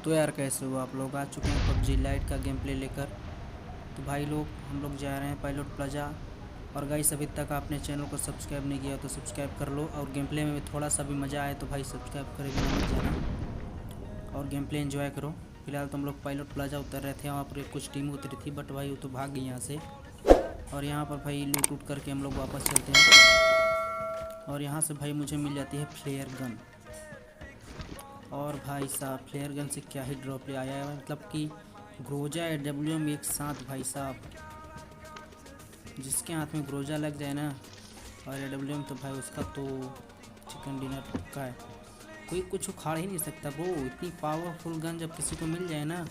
तो यार कैसे हो आप लोग? आ चुके हैं पबजी लाइट का गेम प्ले लेकर। तो भाई लोग हम लोग जा रहे हैं पायलट प्लाजा। और गाइस अभी तक आपने चैनल को सब्सक्राइब नहीं किया तो सब्सक्राइब कर लो, और गेम प्ले में थोड़ा सा भी मज़ा आए तो भाई सब्सक्राइब करे बिना मत जाना और गेम प्ले एंजॉय करो। फिलहाल तो हम लोग पायलट प्लाजा उतर रहे थे, वहाँ पर कुछ टीम उतरी थी बट भाई वो तो भाग गई यहाँ से। और यहाँ पर भाई लूट उट करके हम लोग वापस चलते हैं। और यहाँ से भाई मुझे मिल जाती है फ्लेयर गन। और भाई साहब फ्लेयर गन से क्या ही ड्रॉप ले आया है, मतलब कि ग्रोजा AWM एक साथ भाई साहब। जिसके हाथ में ग्रोजा लग जाए ना और AWM तो भाई उसका तो चिकन डिनर पक्का है। कोई कुछ उखाड़ ही नहीं सकता ब्रो। इतनी पावरफुल गन जब किसी को मिल जाए ना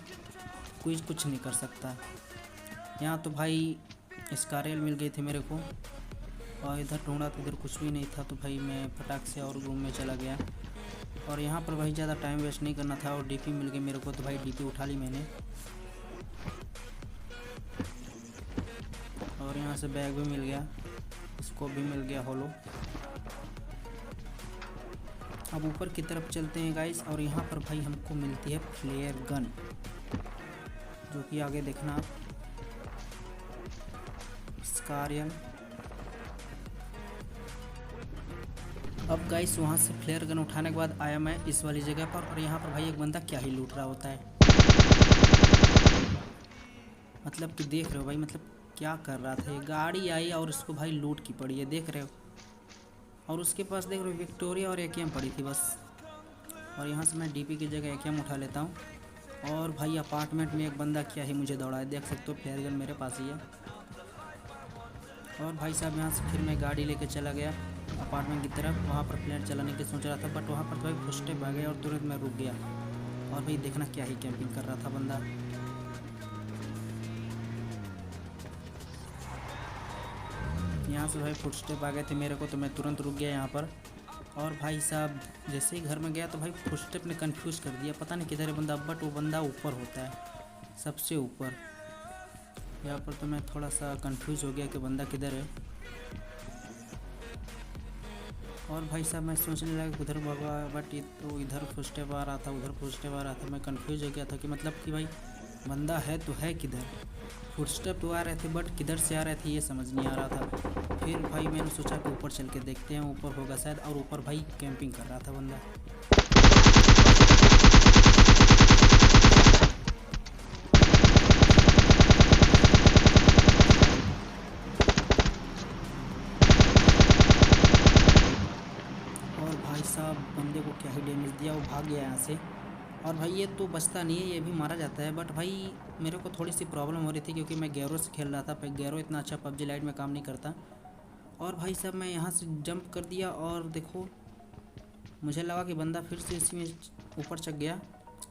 कोई कुछ नहीं कर सकता। यहाँ तो भाई स्कारल मिल गई थी मेरे को, और इधर ढूंढा तो इधर कुछ भी नहीं था, तो भाई मैं फटाक से और रूम में चला गया। और यहाँ पर भाई ज़्यादा टाइम वेस्ट नहीं करना था, और डीपी मिल गई मेरे को, तो भाई डीपी उठा ली मैंने। और यहाँ से बैग भी मिल गया, इसको भी मिल गया होलो। अब ऊपर की तरफ चलते हैं गाइस, और यहाँ पर भाई हमको मिलती है फ्लेयर गन, जो कि आगे देखना आप। स्कारियल। अब गाइस वहाँ से फ्लेयर गन उठाने के बाद आया मैं इस वाली जगह पर, और यहाँ पर भाई एक बंदा क्या ही लूट रहा होता है। मतलब कि देख रहे हो भाई, मतलब क्या कर रहा था। ये गाड़ी आई और इसको भाई लूट की पड़ी है, देख रहे हो। और उसके पास देख रहे हो विक्टोरिया और AKM पड़ी थी बस। और यहाँ से मैं डीपी की जगह AKM उठा लेता हूँ। और भाई अपार्टमेंट में एक बंदा क्या ही मुझे दौड़ा है, देख सकते हो फ्लेयर गन मेरे पास ही है। और भाई साहब यहाँ से फिर मैं गाड़ी लेके चला गया अपार्टमेंट की तरफ। वहाँ पर प्लेयर चलाने की सोच रहा था, बट वहाँ पर तो भाई फर्स्ट स्टेप आ गया और तुरंत मैं रुक गया। और भाई देखना क्या ही कैंपिंग कर रहा था बंदा। यहाँ से भाई फुट स्टेप आ गए थे मेरे को, तो मैं तुरंत रुक गया यहाँ पर। और भाई साहब जैसे ही घर में गया तो भाई फुट स्टेप ने कन्फ्यूज़ कर दिया, पता नहीं किधर है बंदा, बट वो बंदा ऊपर होता है, सबसे ऊपर। यहाँ पर तो मैं थोड़ा सा कंफ्यूज हो गया कि बंदा किधर है। और भाई साहब मैं सोचने लगा उधर भगवा, बट ये तो इधर फुट स्टेप आ रहा था, उधर फुट स्टेप आ रहा था। मैं कंफ्यूज हो गया था कि मतलब कि भाई बंदा है तो है किधर। फुट स्टेप तो आ रहे थे बट किधर से आ रहे थे ये समझ नहीं आ रहा था। फिर भाई मैंने सोचा कि ऊपर चल के देखते हैं, ऊपर होगा शायद। और ऊपर भाई कैंपिंग कर रहा था बंदा। और भाई साहब बंदे को क्या ही डैमेज दिया, वो भाग गया यहाँ से। और भाई ये तो बचता नहीं है, ये भी मारा जाता है। बट भाई मेरे को थोड़ी सी प्रॉब्लम हो रही थी क्योंकि मैं गैरो से खेल रहा था। गैरो इतना अच्छा पबजी लाइट में काम नहीं करता। और भाई साहब मैं यहाँ से जंप कर दिया, और देखो मुझे लगा कि बंदा फिर से इसी में ऊपर चढ़ गया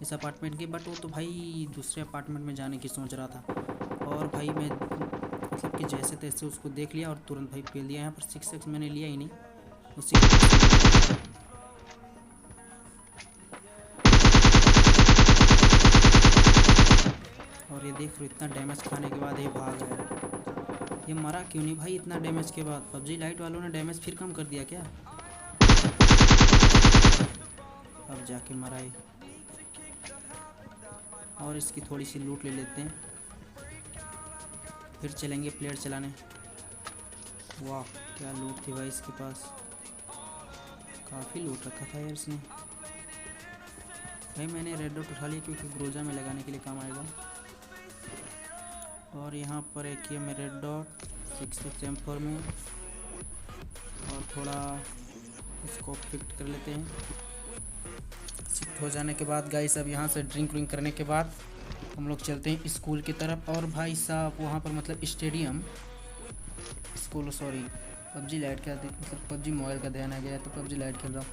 इस अपार्टमेंट के, बट वो तो भाई दूसरे अपार्टमेंट में जाने की सोच रहा था। और भाई मैं मतलब कि जैसे तैसे उसको देख लिया और तुरंत भाई पेल दिया। यहाँ पर 6x मैंने लिया ही नहीं उसी। और ये देख लो इतना डैमेज खाने के बाद ये भाग गया। ये मरा क्यों नहीं भाई इतना डैमेज के बाद? पबजी लाइट वालों ने डैमेज फिर कम कर दिया क्या? अब जाके मरा ये। और इसकी थोड़ी सी लूट ले लेते हैं, फिर चलेंगे प्लेयर चलाने। वाह क्या लूट थी भाई इसके पास, काफ़ी लूट रखा था यार इसने। भाई मैंने रेड डॉट उठा लिया क्योंकि ग्रोजा में लगाने के लिए काम आएगा। और यहाँ पर एक ये में रेड डॉट 6x M4 में, और थोड़ा इसको फिट कर लेते हैं। शिफ्ट हो जाने के बाद गाइस अब यहाँ से ड्रिंक विंक करने के बाद हम लोग चलते हैं स्कूल की तरफ। और भाई साहब वहाँ पर मतलब stadium school sorry PUBG light का, मतलब पबजी मोबाइल का ध्यान आ गया तो पबजी लाइट खेल रहा हूँ।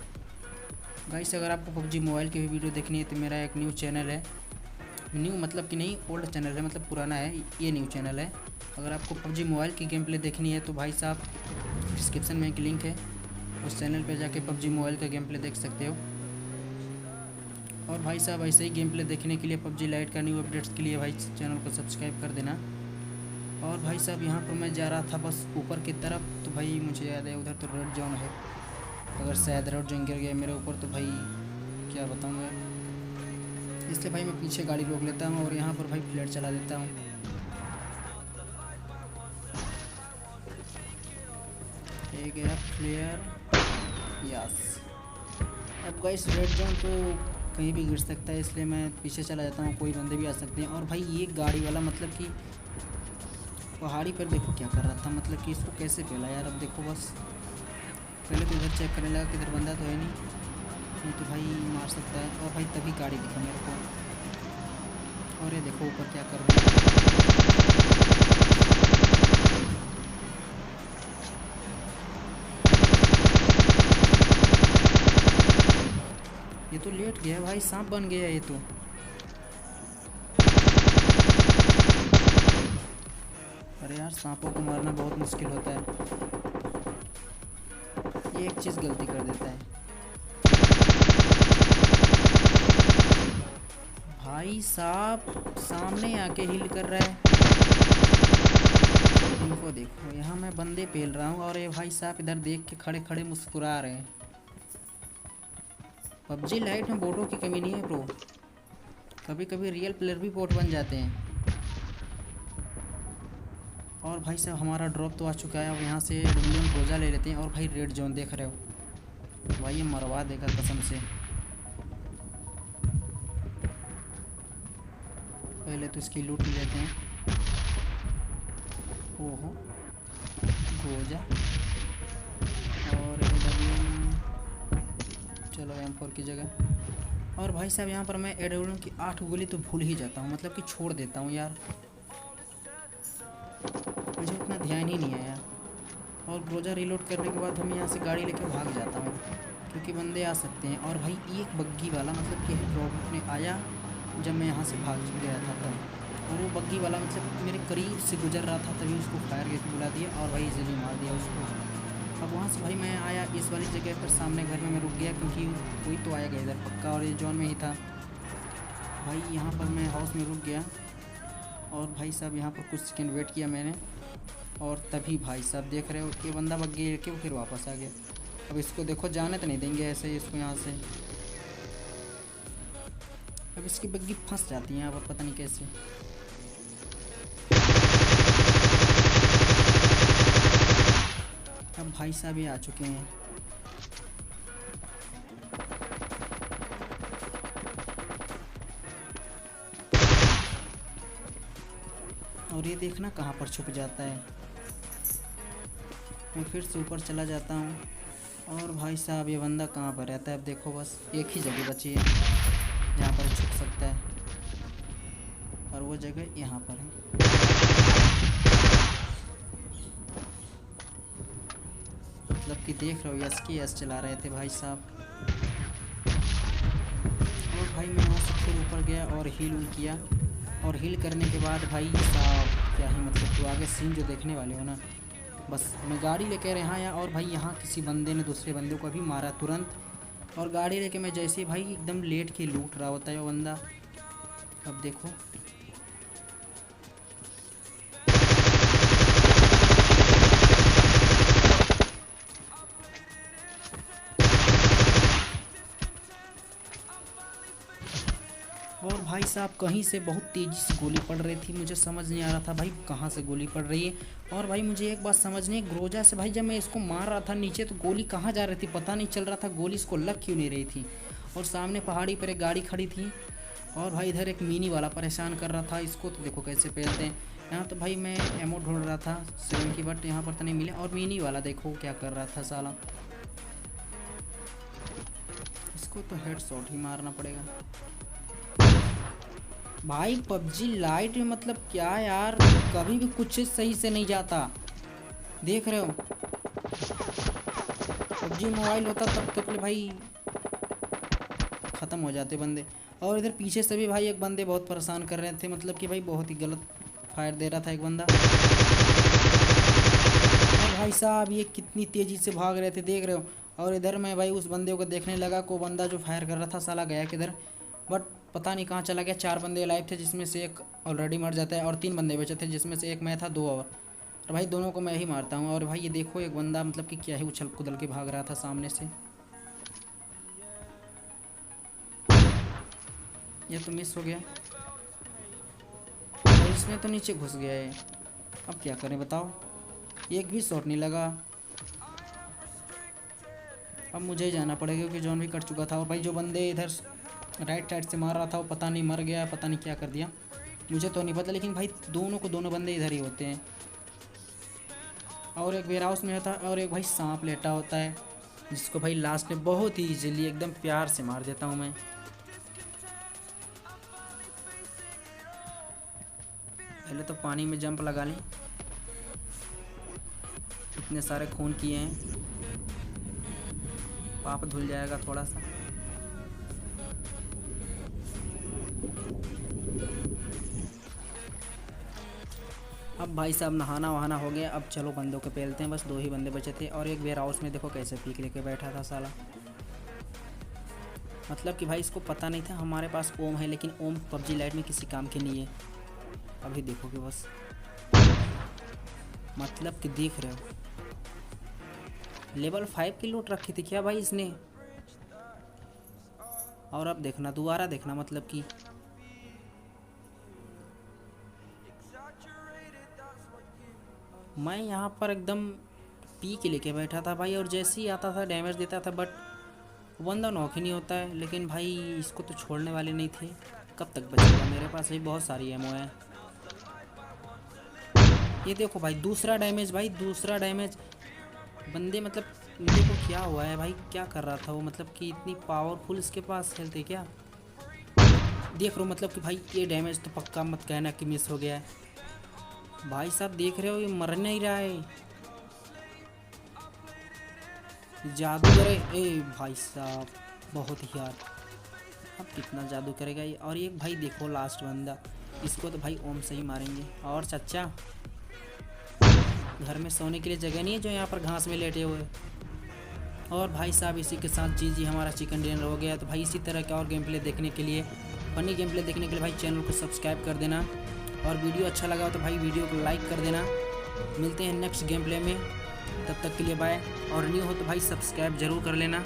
गाइस अगर आपको पबजी मोबाइल की भी वीडियो देखनी है तो मेरा एक न्यू चैनल है, न्यू मतलब कि नहीं ओल्ड चैनल है, मतलब पुराना है, ये न्यू चैनल है। अगर आपको पबजी मोबाइल की गेम प्ले देखनी है तो भाई साहब डिस्क्रिप्शन में एक लिंक है, उस चैनल पे जाके पबजी मोबाइल का गेम प्ले देख सकते हो। और भाई साहब ऐसे ही गेम प्ले देखने के लिए पबजी लाइट का न्यू अपडेट्स के लिए भाई चैनल को सब्सक्राइब कर देना। और भाई साहब यहाँ पर मैं जा रहा था बस ऊपर की तरफ, तो भाई मुझे याद है उधर तो रेड जोन है। अगर शायद रेड जोन गिर गया मेरे ऊपर तो भाई क्या बताऊँ मैं। इसलिए भाई मैं पीछे गाड़ी रोक लेता हूँ और यहाँ पर भाई फ्लैट चला देता हूँ। एक गया फ्लेयर, यस। अब गाइस रेड जोन तो कहीं भी गिर सकता है, इसलिए मैं पीछे चला जाता हूँ, कोई बंदे भी आ सकते हैं। और भाई ये गाड़ी वाला मतलब कि पहाड़ी पर देखो क्या कर रहा था, मतलब कि इसको कैसे पेला यार। अब देखो बस पहले तो इधर चेक करने लगा कि इधर बंदा तो है नहीं तो भाई मार सकता है। और भाई तभी गाड़ी दिखा मेरे को, और ये देखो ऊपर क्या कर रहा है। ये तो लेट गया भाई, सांप बन गया ये तो। अरे यार सांपों को मारना बहुत मुश्किल होता है, ये एक चीज़ गलती कर देता है भाई। सांप सामने आके हिल कर रहा है, इनको देखो। यहाँ मैं बंदे पेल रहा हूँ और ये भाई साहब इधर देख के खड़े खड़े मुस्कुरा रहे हैं। पबजी लाइट में बोटों की कमी नहीं है ब्रो, कभी कभी रियल प्लेयर भी बोट बन जाते हैं। और भाई साहब हमारा ड्रॉप तो आ चुका है, अब यहाँ से डब्ल्यूएम रोजा ले लेते हैं। और भाई रेड जोन देख रहे हो भाई, ये मरवा देगा कसम से। पहले तो इसकी लूट लेते हैं। ओहो रोजा और डब्ल्यूएम, चलो M4 की जगह। और भाई साहब यहाँ पर मैं एडब्ल्यूएम की 8 गोली तो भूल ही जाता हूँ, मतलब कि छोड़ देता हूँ यार, मुझे उतना ध्यान ही नहीं है यार। और ग्रोजा रीलोड करने के बाद हम यहाँ से गाड़ी लेकर भाग जाता हूँ, क्योंकि बंदे आ सकते हैं। और भाई एक बग्गी वाला मतलब कि ड्रॉप में आया जब मैं यहाँ से भाग गया था तब, और वो बग्गी वाला मतलब मेरे करीब से गुजर रहा था, तभी उसको फायर करके बुला दिया और भाई इजीली मार दिया उसको। अब वहाँ से भाई मैं आया इस वाली जगह पर, सामने घर में मैं रुक गया क्योंकि कोई तो आएगा इधर पक्का, और ये जोन में ही था भाई। यहाँ पर मैं हाउस में रुक गया और भाई साहब यहाँ पर कुछ सेकंड वेट किया मैंने, और तभी भाई साहब देख रहे हो कि बंदा बग्गी लेके फिर वापस आ गया। अब इसको देखो जाने तो नहीं देंगे ऐसे ही इसको यहाँ से। अब इसकी बग्गी फंस जाती है यहाँ पर, पता नहीं कैसे। अब भाई साहब ये आ चुके हैं। और ये देखना कहाँ पर छुप जाता है। मैं फिर से ऊपर चला जाता हूँ और भाई साहब ये बंदा कहाँ पर रहता है। अब देखो बस एक ही जगह बची है जहाँ पर छुप सकता है, और वो जगह यहाँ पर है। मतलब कि देख रहे हो यस की यस चला रहे थे भाई साहब। और भाई मैं यहाँ से फिर ऊपर गया और हील किया, और हील करने के बाद भाई साहब क्या ही मतलब, तो आगे सीन जो देखने वाले हो ना। बस मैं गाड़ी लेकर यहाँ आया और भाई यहाँ किसी बंदे ने दूसरे बंदे को भी मारा तुरंत, और गाड़ी लेके मैं जैसे भाई एकदम लेट के लूट रहा होता है वो बंदा। अब देखो और भाई साहब कहीं से बहुत तेज़ी से गोली पड़ रही थी, मुझे समझ नहीं आ रहा था भाई कहाँ से गोली पड़ रही है। और भाई मुझे एक बात समझ नहीं, ग्रोजा से भाई जब मैं इसको मार रहा था नीचे तो गोली कहाँ जा रही थी पता नहीं चल रहा था, गोली इसको लग क्यों नहीं रही थी। और सामने पहाड़ी पर एक गाड़ी खड़ी थी, और भाई इधर एक मिनी वाला परेशान कर रहा था इसको, तो देखो कैसे पेलते हैं। यहाँ तो भाई मैं एमो ढूंढ रहा था 7 की, बट यहाँ पर तो नहीं मिले। और मिनी वाला देखो क्या कर रहा था साला, इसको तो हेड शॉट ही मारना पड़ेगा भाई। पबजी लाइट में मतलब क्या यार, कभी भी कुछ सही से नहीं जाता, देख रहे हो। पबजी मोबाइल होता तब तक भाई ख़त्म हो जाते बंदे। और इधर पीछे से भी भाई एक बंदे बहुत परेशान कर रहे थे, मतलब कि भाई बहुत ही गलत फायर दे रहा था एक बंदा। और भाई साहब ये कितनी तेज़ी से भाग रहे थे देख रहे हो। और इधर मैं भाई उस बंदे को देखने लगा, को बंदा जो फायर कर रहा था साला गया किधर, बट पता नहीं कहाँ चला गया। 4 बंदे लाइव थे जिसमें से एक ऑलरेडी मर जाता है, और 3 बंदे बचे थे जिसमें से एक मैं था 2 और भाई दोनों को मैं ही मारता हूँ। और भाई ये देखो एक बंदा मतलब कि क्या ही उछल कुदल के भाग रहा था सामने से। ये तो मिस हो गया और इसमें तो नीचे घुस गया है। अब क्या करें बताओ, एक भी शॉट नहीं लगा। अब मुझे ही जाना पड़ेगा क्योंकि जॉन भी कट चुका था। और भाई जो बंदे इधर राइट साइड से मार रहा था वो पता नहीं मर गया, पता नहीं क्या कर दिया, मुझे तो नहीं पता। लेकिन भाई दोनों बंदे इधर ही होते हैं। और एक वेयर हाउस में होता है और एक भाई सांप लेटा होता है, जिसको भाई लास्ट में बहुत ही इजीली एकदम प्यार से मार देता हूँ मैं। पहले तो पानी में जंप लगा लें, इतने सारे खून किए हैं, पाप धुल जाएगा थोड़ा सा। अब भाई साहब नहाना वहाना हो गया। अब चलो बंदों के पेलते हैं, बस 2 ही बंदे बचे थे। और एक वेयर हाउस में देखो कैसे पीक लेके बैठा था साला। मतलब कि भाई इसको पता नहीं था हमारे पास ओम है, लेकिन ओम पबजी लाइट में किसी काम के नहीं है। अभी देखोगे बस, मतलब कि देख रहे हो लेवल 5 की लूट रखी थी क्या भाई इसने। और अब देखना, दोबारा देखना, मतलब कि मैं यहाँ पर एकदम पी के लेके बैठा था भाई, और जैसे ही आता था डैमेज देता था, बट बंदा नॉक ही नहीं होता है। लेकिन भाई इसको तो छोड़ने वाले नहीं थे, कब तक बचेगा। मेरे पास भी बहुत सारी एमओ है। ये देखो भाई दूसरा डैमेज, भाई दूसरा डैमेज। बंदे मतलब देखो क्या हुआ है भाई, क्या कर रहा था वो, मतलब कि इतनी पावरफुल इसके पास हेल्थ है क्या। देख रहे हो, मतलब कि भाई ये डैमेज तो पक्का मत कहना कि मिस हो गया है। भाई साहब देख रहे हो, ये मर नहीं रहा है, जादू करे। ए भाई साहब बहुत ही यार, अब कितना जादू करेगा ये। और ये भाई देखो लास्ट बंदा, इसको तो भाई ओम से ही मारेंगे। और चच्चा घर में सोने के लिए जगह नहीं है जो यहाँ पर घास में लेटे हुए। और भाई साहब इसी के साथ जी हमारा चिकन डिनर हो गया। तो भाई इसी तरह के और गेम प्ले देखने के लिए, फनी गेम प्ले देखने के लिए भाई चैनल को सब्सक्राइब कर देना। और वीडियो अच्छा लगा हो तो भाई वीडियो को लाइक कर देना। मिलते हैं नेक्स्ट गेम प्ले में, तब तक के लिए बाय। और न्यू हो तो भाई सब्सक्राइब ज़रूर कर लेना।